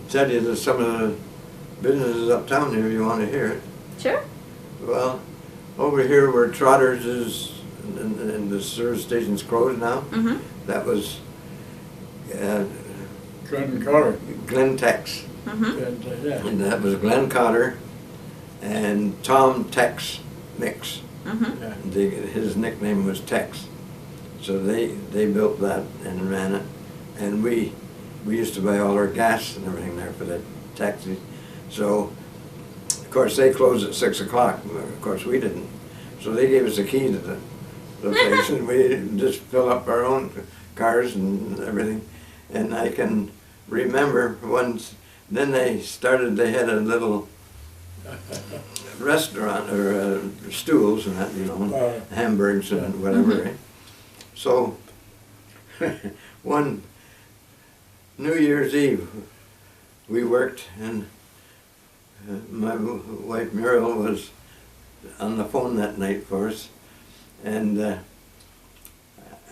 tell you that some of the businesses uptown here, you want to hear it. Sure. Well, over here where Trotters is, and the service station's closed now, that was Glenn Carter. Glenn Tex. Yeah. And that was Glenn Cotter and Tom Tex Mix. Yeah. His nickname was Tex. So they built that and ran it. And we used to buy all our gas and everything there for the taxis. So, of course, they closed at 6 o'clock. Of course, we didn't. So they gave us a key to the place, and we just fill up our own cars and everything. And I can remember once, then they had a little restaurant, or stools and that, you know, hamburgers and whatever. Right? So, one New Year's Eve, we worked, and my wife Muriel was on the phone that night for us, and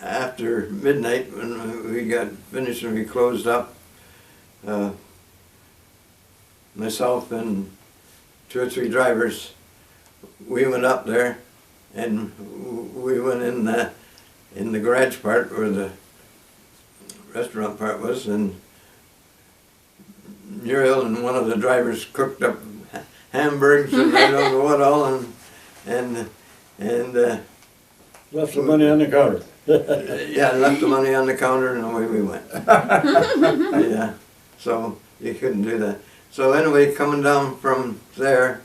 after midnight, when we got finished and we closed up, myself and 2 or 3 drivers, we went up there, and we went in the garage part where the restaurant part was, and Muriel and one of the drivers cooked up hamburgers and I don't know what all, and Left the money on the counter. yeah, left the money on the counter and away we went. Yeah, so you couldn't do that. So anyway, coming down from there,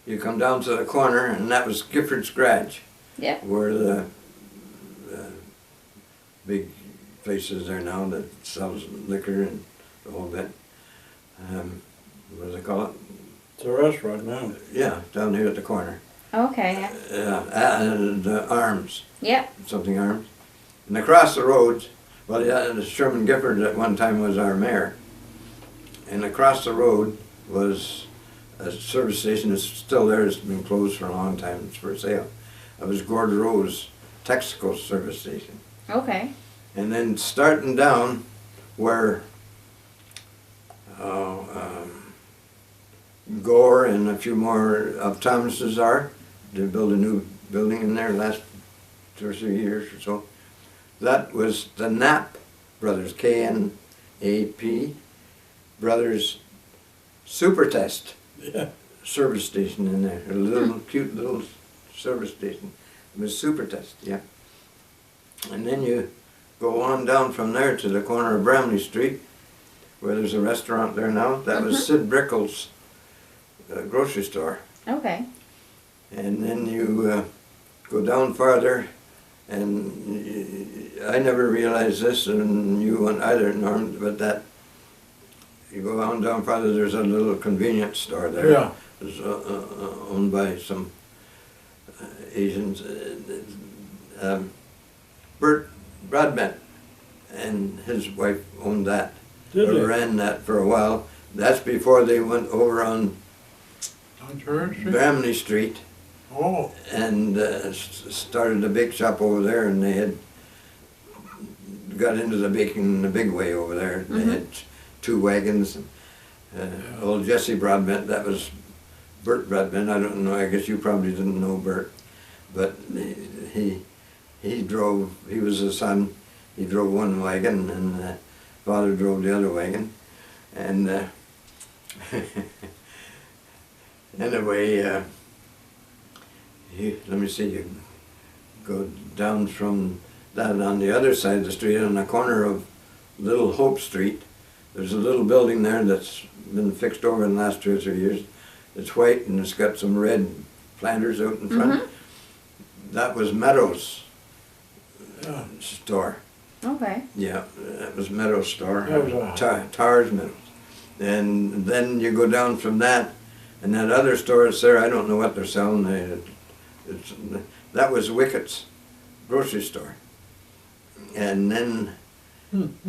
you come down to the corner, and that was Gifford's Garage. Yeah. Where the big places there now that sells liquor and the whole bit. What do they call it? It's a restaurant now. Yeah, down here at the corner. Okay. And Arms. Yep. Something Arms. And across the road, well, yeah, Sherman Gifford at one time was our mayor. And across the road was a service station that's still there. It's been closed for a long time. It's for sale. It was Gord Rowe's Texaco service station. Okay. And then starting down where Gore and a few more of Thomas's are, they built a new building in there last 2 or 3 years or so. That was the Knapp Brothers, K-N-A-P Brothers Super Test service station in there. A little cute little service station. It was Super Test, yeah. And then you go on down from there to the corner of Bramley Street, where there's a restaurant there now. That was Sid Brickell's grocery store. Okay. And then you go down farther, and I never realized this, and you wouldn't either, Norm, but that you go on down farther, there's a little convenience store there. Yeah. It's owned by some Asians. Bert Broadbent and his wife owned that. Did they? Ran that for a while. That's before they went over on Bramley Street Oh. and started a bake shop over there, and they had got into the baking in a big way over there. They had 2 wagons. Old Jesse Broadbent, that was Bert Broadbent. I don't know, I guess you probably didn't know Bert, but he drove, he was the son, he drove one wagon, and father drove the other wagon. And anyway, let me see, you go down from that on the other side of the street, on the corner of Little Hope Street. There's a little building there that's been fixed over in the last 2 or 3 years. It's white and it's got some red planters out in front. That was Meadows store. Okay. Yeah, that was Meadows store. That was Tars Meadows. And then you go down from that, and that other store is there. I don't know what they're selling. That was Wickett's grocery store. And then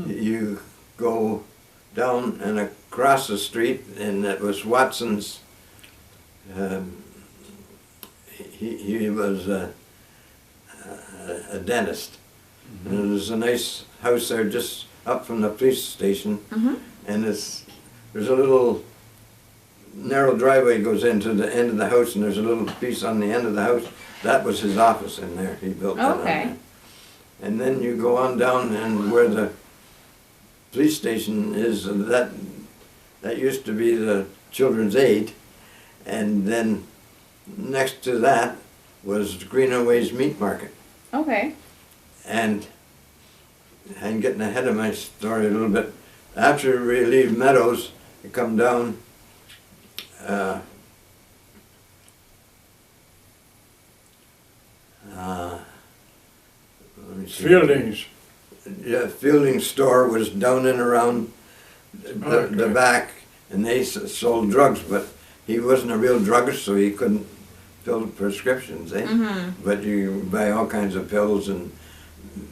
you go down and across the street, and it was Watson's. He was a dentist. And there was a nice house there just up from the police station. and there's a little narrow driveway goes into the end of the house, and there's a little piece on the end of the house. That was his office in there. He built that on Okay. there. And then you go on down, and where the police station is, that used to be the Children's Aid, and then next to that was Greenaway's Meat Market. Okay. And I'm getting ahead of my story a little bit. After we leave Meadows, you come down let me see. Fieldings. Yeah, Fielding's store was down and around the Okay. back, and they sold drugs, but he wasn't a real druggist, so he couldn't fill prescriptions, eh? Mm-hmm. But you buy all kinds of pills and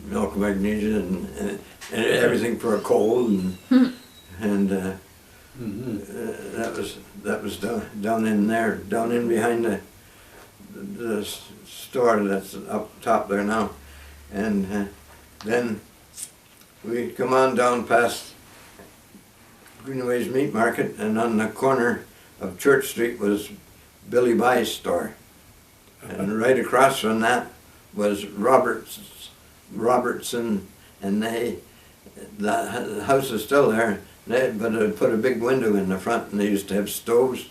milk, magnesia, and everything for a cold, and that was down in there, down in behind the store that's up top there now, and then we come on down past Greenaway's Meat Market, and on the corner of Church Street was Billy Bye's store. And right across from that was Robertson, and the house is still there, but it put a big window in the front, and they used to have stoves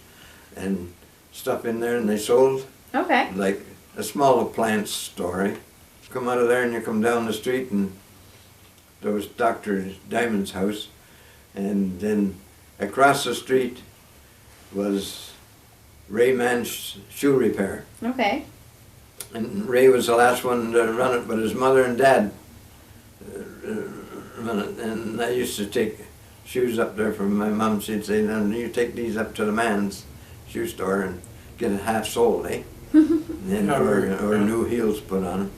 and stuff in there, and they sold Okay. like a small appliance store. Eh? Come out of there and you come down the street, and there was Dr. Diamond's house, and then across the street was Ray Mann's shoe repair. Okay. And Ray was the last one to run it, but his mother and dad run it. And I used to take shoes up there from my mom. She'd say, "Now you take these up to the man's shoe store and get it half soled, eh?" And or new heels put on them.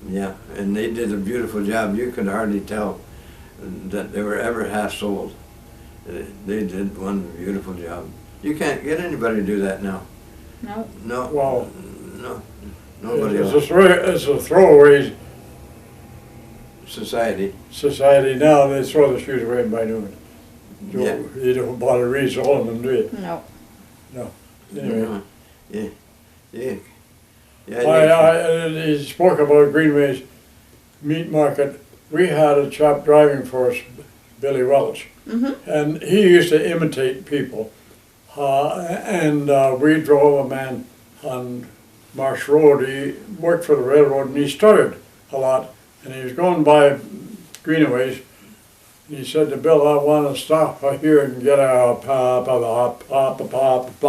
Yeah, and they did a beautiful job. You could hardly tell that they were ever half sold. They did one beautiful job. You can't get anybody to do that now. No. No. Wow. No. Nobody It's else. it's a throwaway Society. society now. They throw the shoes away and buy new ones. Yeah. You don't bother reselling them, do you? No. Anyway. Yeah. Yeah. He spoke about Greenway's Meat Market. We had a chap driving for us, Billy Welch, Mm-hmm. and he used to imitate people. We drove a man on Marsh Road. He worked for the railroad, and he stuttered a lot. And he was going by Greenaway's, and he said to Bill, "I want to stop here and get a pop of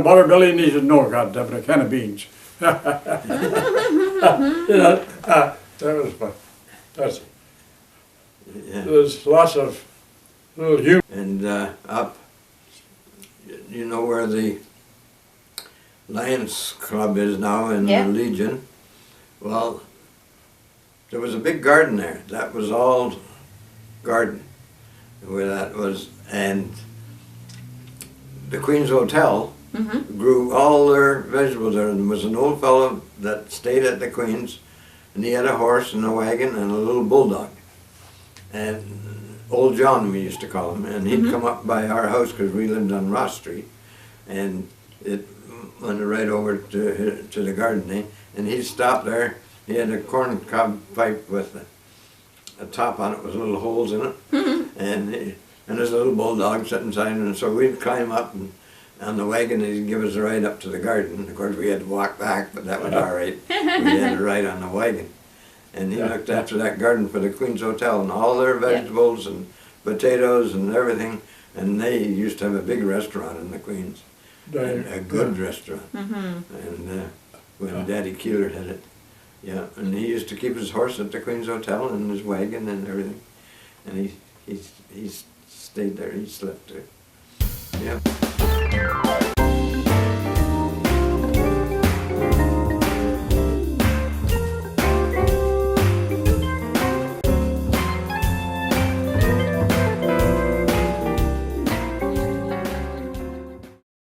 butter, Billy." And he said, "No, goddammit, a can of beans." That was fun. Yeah. There's lots of little humor. And up, you know where the Lions Club is now in Yeah. the Legion? Well, there was a big garden there. That was all garden where that was. And the Queen's Hotel Mm-hmm. grew all their vegetables there. And there was an old fellow that stayed at the Queen's, and he had a horse and a wagon and a little bulldog. And Old John, we used to call him, and he'd come up by our house because we lived on Ross Street, and it went right over to the garden, eh? And he'd stop there. He had a corn cob pipe with a top on it with little holes in it, and there's a little bulldog sitting inside, and so we'd climb up and on the wagon, and he'd give us a ride up to the garden. Of course, we had to walk back, but that was all right. We had a ride on the wagon. And he looked after that garden for the Queen's Hotel and all their vegetables and potatoes and everything. And they used to have a big restaurant in the Queen's, and a good restaurant. Mm-hmm. And when Daddy Keeler had it, yeah. And he used to keep his horse at the Queen's Hotel and his wagon and everything. And he stayed there. He slept there. Yeah.